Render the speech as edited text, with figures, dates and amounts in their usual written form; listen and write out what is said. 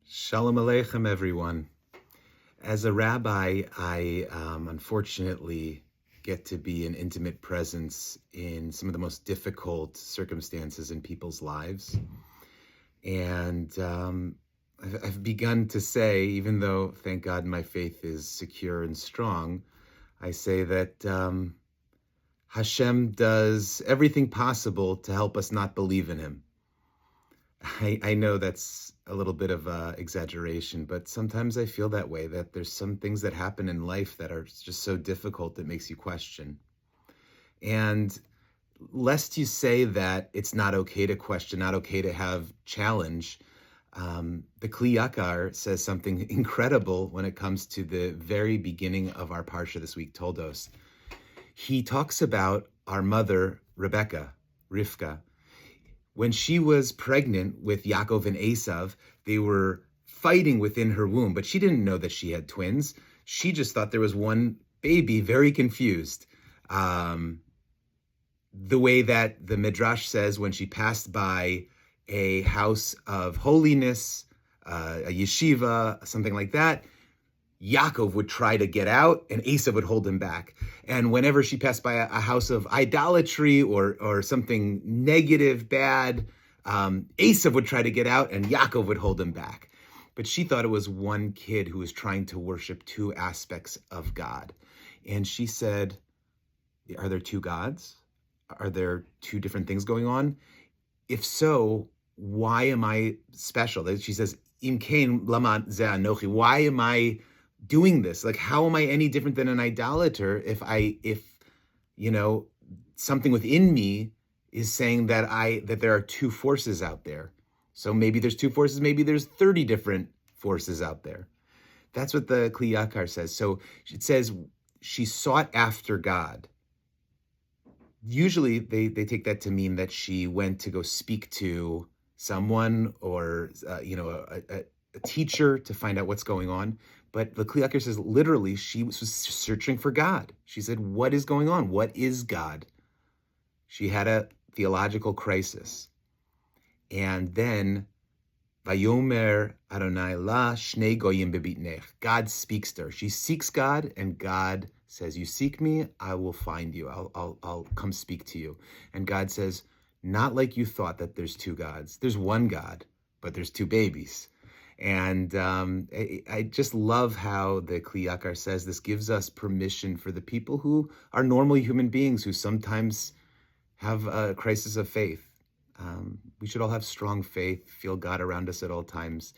Shalom Aleichem, everyone. As a rabbi, I unfortunately get to be an intimate presence in some of the most difficult circumstances in people's lives. And I've begun to say, even though, thank God, my faith is secure and strong, I say that Hashem does everything possible to help us not believe in him. I know that's a little bit of exaggeration, but sometimes I feel that way, that there's some things that happen in life that are just so difficult that makes you question. And lest you say that it's not okay to question, not okay to have challenge, the Kli Yakar says something incredible when it comes to the very beginning of our Parsha this week, Toldos. He talks about our mother, Rebecca, Rivka. When she was pregnant with Yaakov and Esav, they were fighting within her womb, but she didn't know that she had twins. She just thought there was one baby, very confused. The way that the Midrash says, when she passed by a house of holiness, a yeshiva, something like that, Yaakov would try to get out and Esav would hold him back. And whenever she passed by a house of idolatry or something negative, bad, Esav would try to get out and Yaakov would hold him back. But she thought it was one kid who was trying to worship two aspects of God. And she said, are there two gods? Are there two different things going on? If so, why am I special? She says, Im kain lama ze anochi. Why am I doing this? Like, how am I any different than an idolater if something within me is saying that there are two forces out there? So maybe there's two forces, maybe there's 30 different forces out there. That's what the Kli Yakar says. So it says she sought after God. Usually they take that to mean that she went to go speak to someone or a teacher to find out what's going on. But the Kli Yakar says literally she was searching for God. She said, what is going on? What is God? She had a theological crisis. And then Vayomer Adonai la shnei goyim bebitnech. God speaks to her. She seeks God, and God says, you seek me, I will find you. I'll come speak to you. And God says, not like you thought that there's two gods. There's one God, but there's two babies. And I just love how the Kli Yakar says this gives us permission for the people who are normal human beings who sometimes have a crisis of faith. We should all have strong faith, feel God around us at all times.